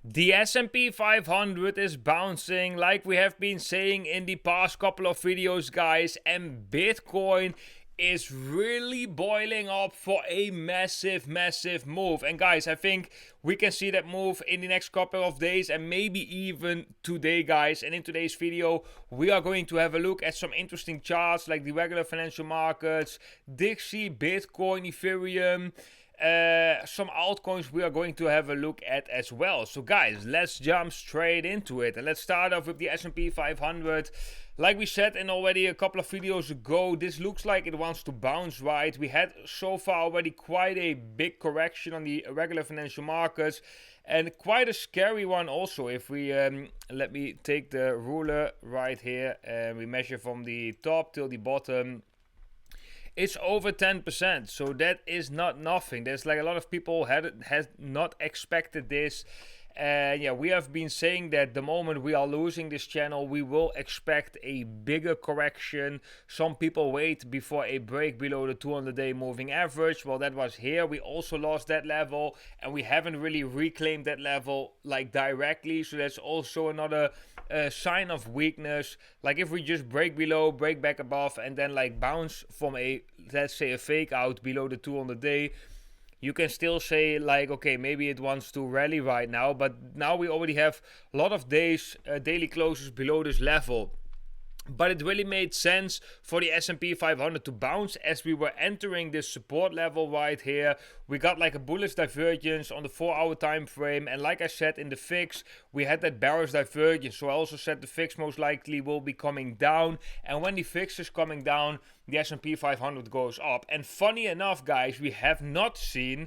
The S&P 500 is bouncing like we have been saying in the past couple of videos, guys, and Bitcoin is really boiling up for a massive move. And guys, I think we can see that move in the next couple of days and maybe even today, guys. And in today's video, we are going to have a look at some interesting charts like the regular financial markets, Dixie, Bitcoin, Ethereum, some altcoins we are going to have a look at as well. So guys, let's jump straight into it, and let's start off with the S&P 500. Like we said in already a couple of videos ago, this looks like it wants to bounce, right? We had so far already quite a big correction on the regular financial markets, and quite a scary one also. If we let me take the ruler right here and we measure from the top till the bottom, it's over 10%, so that is not nothing. There's like a lot of people has not expected this. And yeah, we have been saying that the moment we are losing this channel, we will expect a bigger correction. Some people wait before a break below the 200-day moving average. Well, that was here. We also lost that level, and we haven't really reclaimed that level like directly. So that's also another sign of weakness. Like if we just break below, break back above, and then like bounce from a, let's say, a fake out below the 200-day, you can still say like, okay, maybe it wants to rally right now, but now we already have a lot of days, daily closes below this level. But it really made sense for the S&P 500 to bounce as we were entering this support level right here. We got like a bullish divergence on the 4-hour time frame, and like I said in the fix, we had that bearish divergence. So I also said the fix most likely will be coming down, and when the fix is coming down, the S&P 500 goes up. And funny enough, guys, we have not seen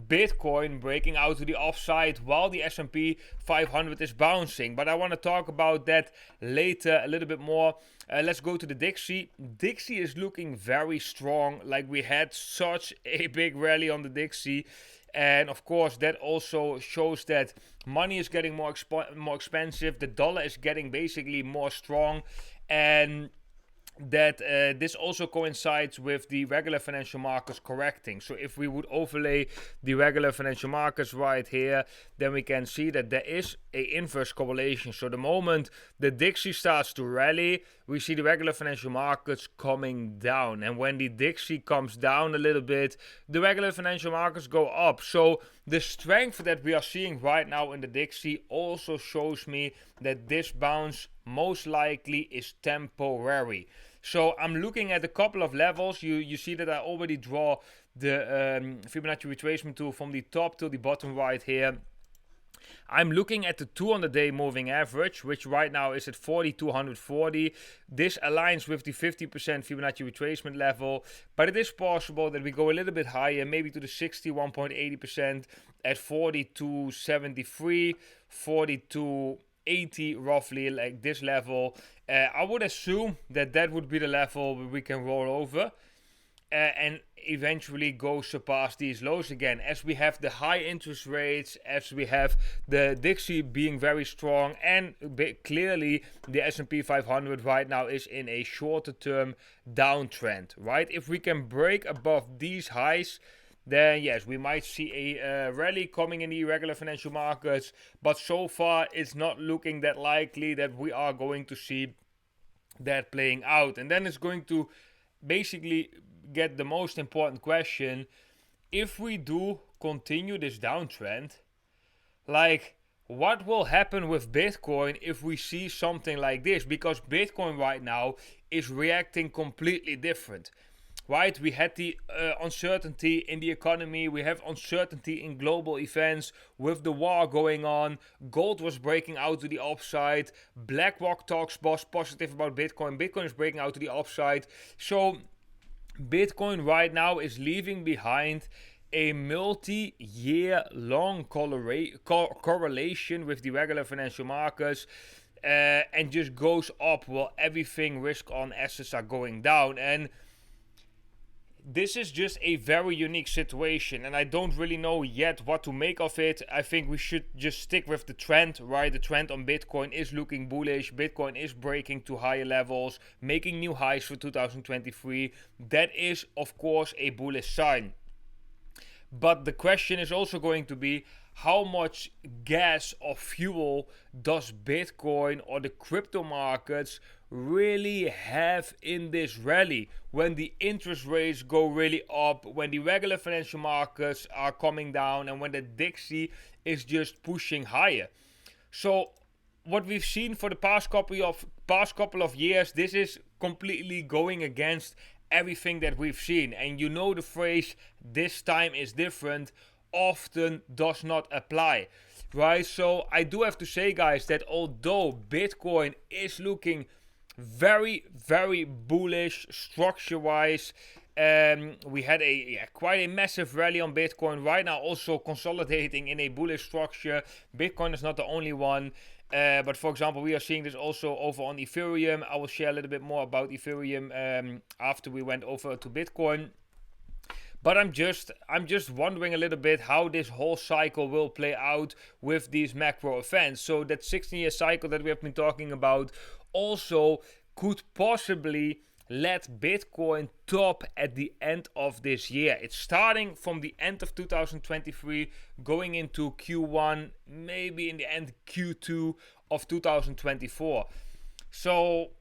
Bitcoin breaking out to the upside while the S&P 500 is bouncing. But I want to talk about that later a little bit more. Let's go to the Dixie. Dixie is looking very strong. Like we had such a big rally on the Dixie. And of course, that also shows that money is getting more expensive. The dollar is getting basically more strong. And that this also coincides with the regular financial markets correcting. So if we would overlay the regular financial markets right here, then we can see that there is a inverse correlation. So the moment the Dixie starts to rally, we see the regular financial markets coming down. And when the Dixie comes down a little bit, the regular financial markets go up. So the strength that we are seeing right now in the Dixie also shows me that this bounce most likely is temporary. So I'm looking at a couple of levels. You see that I already draw the Fibonacci retracement tool from the top to the bottom right here. I'm looking at the 200-day moving average, which right now is at 4,240. This aligns with the 50% Fibonacci retracement level, but it is possible that we go a little bit higher, maybe to the 61.80% at 4,273, 4,280 roughly, like this level. I would assume that that would be the level where we can roll over and eventually go surpass these lows again, as we have the high interest rates, as we have the Dixie being very strong, and clearly the S&P 500 right now is in a shorter term downtrend, right? If we can break above these highs, then yes, we might see a rally coming in the regular financial markets, but so far it's not looking that likely that we are going to see that playing out. And then it's going to basically get the most important question: if we do continue this downtrend, like what will happen with Bitcoin if we see something like this? Because Bitcoin right now is reacting completely different. Right, we had the uncertainty in the economy, we have uncertainty in global events with the war going on. Gold was breaking out to the upside. BlackRock talks was positive about Bitcoin. Bitcoin is breaking out to the upside. So Bitcoin right now is leaving behind a multi-year long correlation with the regular financial markets. And just goes up while everything risk on assets are going down. And this is just a very unique situation, and I don't really know yet what to make of it. I think we should just stick with the trend, right? The trend on Bitcoin is looking bullish. Bitcoin is breaking to higher levels, making new highs for 2023. That is, of course, a bullish sign. But the question is also going to be, how much gas or fuel does Bitcoin or the crypto markets really have in this rally when the interest rates go really up, when the regular financial markets are coming down, and when the Dixie is just pushing higher. So what we've seen for the past couple of years, this is completely going against everything that we've seen. And you know the phrase, this time is different, often does not apply, right? So I do have to say, guys, that although Bitcoin is looking very, very bullish structure wise, we had quite a massive rally on Bitcoin. Right now also consolidating in a bullish structure. Bitcoin is not the only one. But for example, we are seeing this also over on Ethereum. I will share a little bit more about Ethereum after we went over to Bitcoin. But I'm just wondering a little bit how this whole cycle will play out with these macro events. So that 16-year cycle that we have been talking about also could possibly let Bitcoin top at the end of this year. It's starting from the end of 2023, going into Q1, maybe in the end Q2 of 2024. So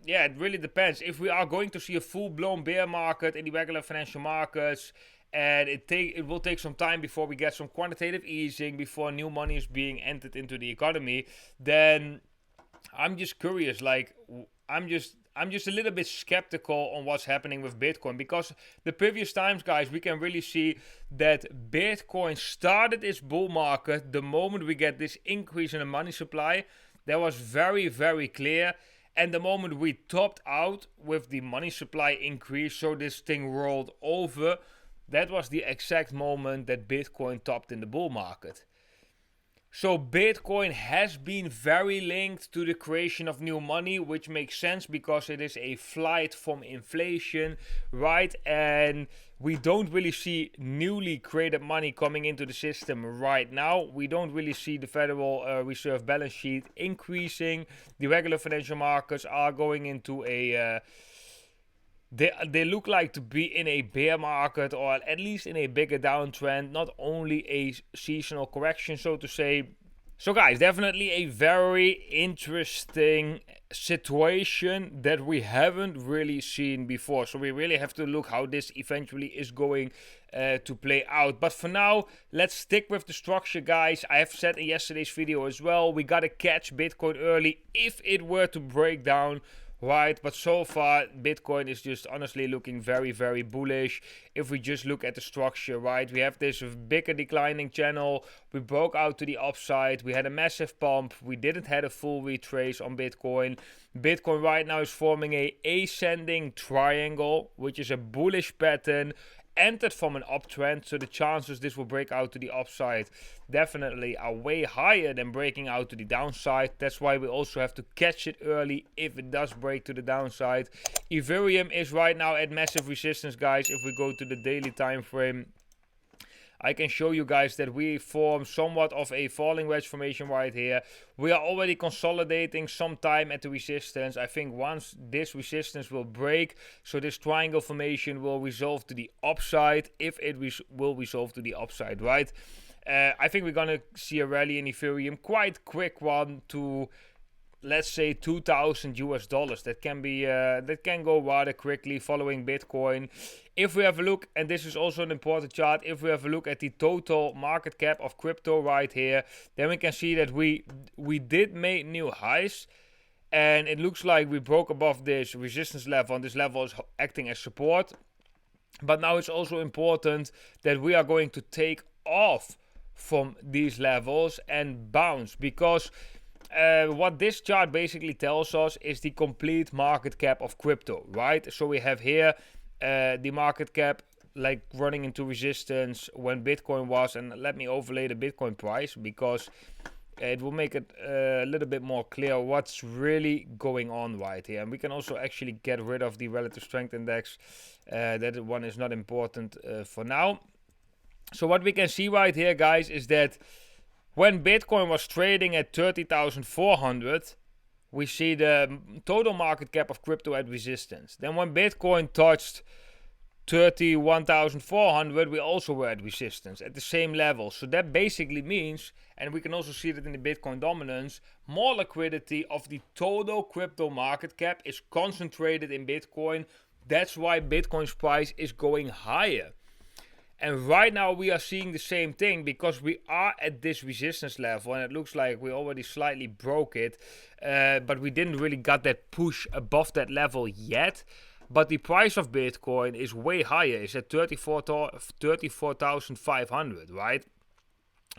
yeah, it really depends. If we are going to see a full-blown bear market in the regular financial markets, and it will take some time before we get some quantitative easing, before new money is being entered into the economy, then I'm just curious. Like, I'm just a little bit skeptical on what's happening with Bitcoin, because the previous times, guys, we can really see that Bitcoin started its bull market the moment we get this increase in the money supply. That was very, very clear. And the moment we topped out with the money supply increase, so this thing rolled over, that was the exact moment that Bitcoin topped in the bull market. So Bitcoin has been very linked to the creation of new money, which makes sense because it is a flight from inflation, right? And we don't really see newly created money coming into the system right now. We don't really see the Federal Reserve balance sheet increasing. The regular financial markets are going into a... They look like to be in a bear market, or at least in a bigger downtrend, not only a seasonal correction, so to say. So guys, definitely a very interesting situation that we haven't really seen before. So we really have to look how this eventually is going to play out. But for now, let's stick with the structure, guys. I have said in yesterday's video as well, we gotta catch Bitcoin early if it were to break down. Right, but so far Bitcoin is just honestly looking very, very bullish. If we just look at the structure, right, we have this bigger declining channel. We broke out to the upside. We had a massive pump. We didn't have a full retrace on Bitcoin. Bitcoin right now is forming a ascending triangle, which is a bullish pattern. Entered from an uptrend, so the chances this will break out to the upside definitely are way higher than breaking out to the downside. That's why we also have to catch it early if it does break to the downside. Ethereum is right now at massive resistance, guys. If we go to the daily time frame, I can show you guys that we form somewhat of a falling wedge formation right here. We are already consolidating some time at the resistance. I think once this resistance will break, so this triangle formation will resolve to the upside, if it will resolve to the upside, right? I think we're gonna see a rally in Ethereum, quite quick one to, let's say, $2,000 that can be that can go rather quickly following Bitcoin. If we have a look, and this is also an important chart, if we have a look at the total market cap of crypto right here, then we can see that we did make new highs, and it looks like we broke above this resistance level, and this level is acting as support. But now it's also important that we are going to take off from these levels and bounce, because what this chart basically tells us is the complete market cap of crypto, right? So we have here the market cap like running into resistance when Bitcoin was, and let me overlay the Bitcoin price because it will make it a little bit more clear what's really going on right here. And we can also actually get rid of the relative strength index. That one is not important for now. So what we can see right here, guys, is that when Bitcoin was trading at 30,400, we see the total market cap of crypto at resistance. Then when Bitcoin touched 31,400, we also were at resistance at the same level. So that basically means, and we can also see that in the Bitcoin dominance, more liquidity of the total crypto market cap is concentrated in Bitcoin. That's why Bitcoin's price is going higher. And right now we are seeing the same thing because we are at this resistance level, and it looks like we already slightly broke it, but we didn't really got that push above that level yet. But the price of Bitcoin is way higher. It's at 34,500, right?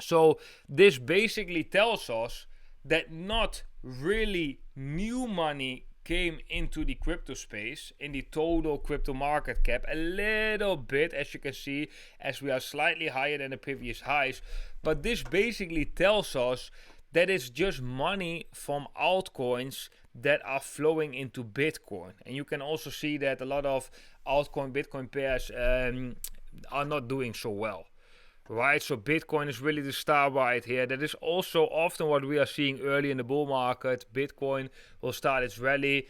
So this basically tells us that not really new money came into the crypto space in the total crypto market cap. A little bit, as you can see, as we are slightly higher than the previous highs. But this basically tells us that it's just money from altcoins that are flowing into Bitcoin. And you can also see that a lot of altcoin Bitcoin pairs are not doing so well. Right, so Bitcoin is really the star right here. That is also often what we are seeing early in the bull market. Bitcoin will start its rally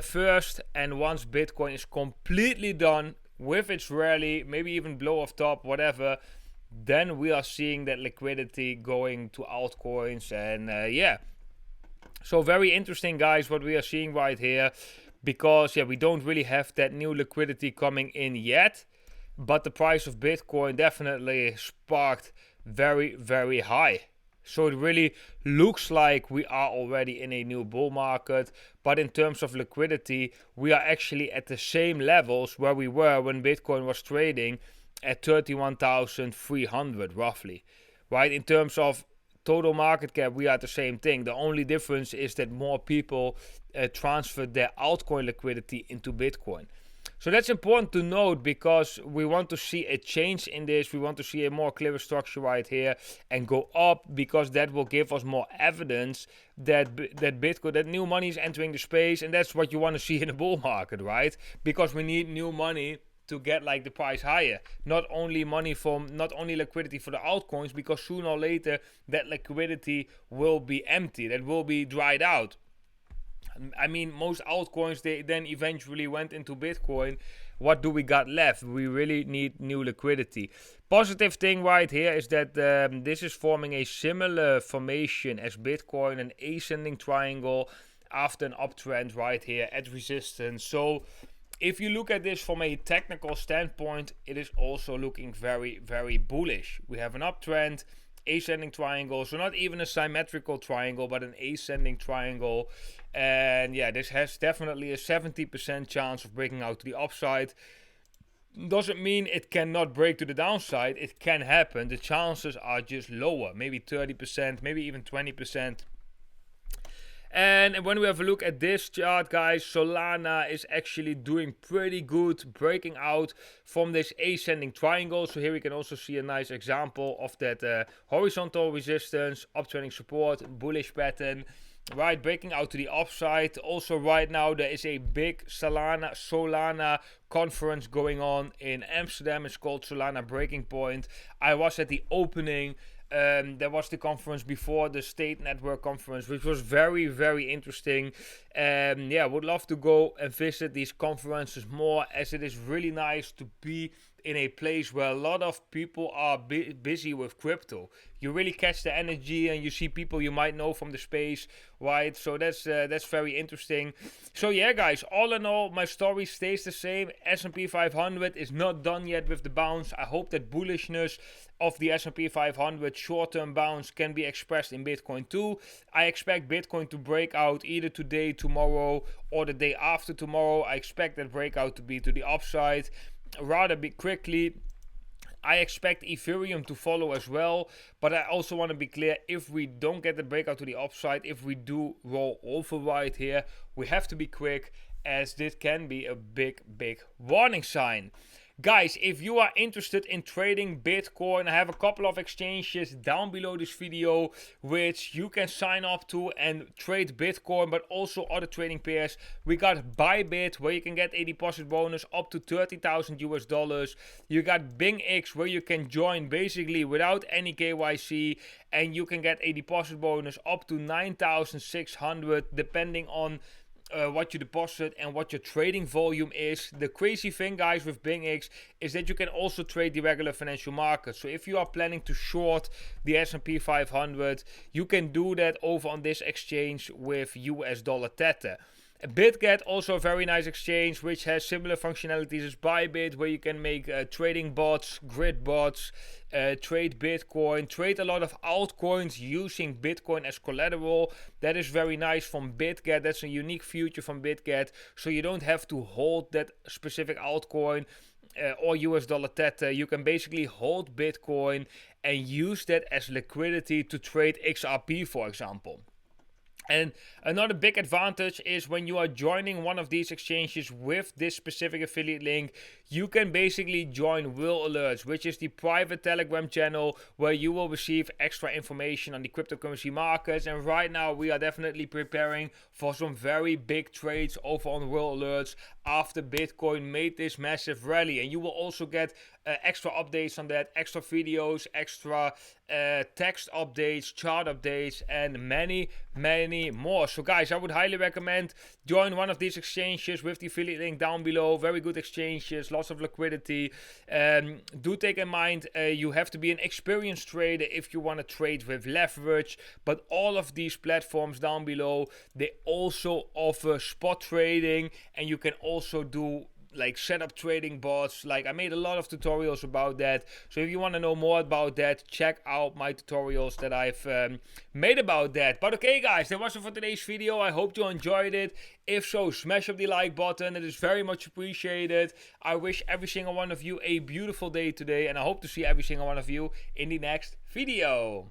first, and once Bitcoin is completely done with its rally, maybe even blow off top, whatever, then we are seeing that liquidity going to altcoins. And yeah, so very interesting, guys, what we are seeing right here, because we don't really have that new liquidity coming in yet. But the price of Bitcoin definitely sparked very, very high. So it really looks like we are already in a new bull market. But in terms of liquidity, we are actually at the same levels where we were when Bitcoin was trading at 31,300 roughly. Right? In terms of total market cap, we are at the same thing. The only difference is that more people transferred their altcoin liquidity into Bitcoin. So that's important to note because we want to see a change in this. We want to see a more clearer structure right here and go up, because that will give us more evidence that Bitcoin, that new money is entering the space, and that's what you want to see in a bull market, right? Because we need new money to get like the price higher. Not only liquidity for the altcoins, because sooner or later that liquidity will be empty, that will be dried out. I mean, most altcoins, they then eventually went into Bitcoin. What do we got left? We really need new liquidity. Positive thing right here is that this is forming a similar formation as Bitcoin, an ascending triangle after an uptrend right here at resistance. So if you look at this from a technical standpoint, it is also looking very, very bullish. We have an uptrend, ascending triangle, so not even a symmetrical triangle, but an ascending triangle. And yeah, this has definitely a 70% chance of breaking out to the upside. Doesn't mean it cannot break to the downside. It can happen. The chances are just lower, maybe 30%, maybe even 20%. And when we have a look at this chart, guys, Solana is actually doing pretty good, breaking out from this ascending triangle. So here we can also see a nice example of that horizontal resistance, uptrending support, bullish pattern, right, breaking out to the upside. Also right now there is a big Solana conference going on in Amsterdam. It's called Solana Breaking Point. I was at the opening. There was the conference before the State Network conference, which was very, very interesting. Yeah, would love to go and visit these conferences more, as it is really nice to be in a place where a lot of people are busy with crypto. You really catch the energy, and you see people you might know from the space, right? So that's very interesting. So yeah, guys, all in all, my story stays the same. S&P 500 is not done yet with the bounce. I hope that bullishness of the S&P 500 short-term bounce can be expressed in Bitcoin too. I expect Bitcoin to break out either today, tomorrow, or the day after tomorrow. I expect that breakout to be to the upside rather quickly. I expect Ethereum to follow as well, but I also want to be clear, if we don't get the breakout to the upside, if we do roll over right here, we have to be quick, as this can be a big warning sign. Guys, if you are interested in trading Bitcoin, I have a couple of exchanges down below this video which you can sign up to and trade Bitcoin, but also other trading pairs. We got Bybit, where you can get a deposit bonus up to $30,000. You got BingX, where you can join basically without any KYC, and you can get a deposit bonus up to 9,600 depending on what you deposit and what your trading volume is. The crazy thing, guys, with BingX is that you can also trade the regular financial market. So if you are planning to short the S&P 500, you can do that over on this exchange with US dollar Tether. BitGet, also a very nice exchange which has similar functionalities as Bybit, where you can make trading bots, grid bots, trade Bitcoin, trade a lot of altcoins using Bitcoin as collateral. That is very nice from BitGet. That's a unique feature from BitGet, so you don't have to hold that specific altcoin or US dollar Tether. You can basically hold Bitcoin and use that as liquidity to trade XRP, for example. And another big advantage is when you are joining one of these exchanges with this specific affiliate link, you can basically join Will Alerts, which is the private Telegram channel where you will receive extra information on the cryptocurrency markets. And right now we are definitely preparing for some very big trades over on Will Alerts after Bitcoin made this massive rally. And you will also get extra updates on that, extra videos, extra text updates, chart updates, and many more. So guys, I would highly recommend join one of these exchanges with the affiliate link down below. Very good exchanges, lots of liquidity. Do take in mind you have to be an experienced trader if you want to trade with leverage, but all of these platforms down below, they also offer spot trading, and you can also do like setup trading bots. Like, I made a lot of tutorials about that, so if you want to know more about that, check out my tutorials that I've made about that. But okay guys, that was it for today's video. I hope you enjoyed it. If so, smash up the like button, it is very much appreciated. I wish every single one of you a beautiful day today, and I hope to see every single one of you in the next video.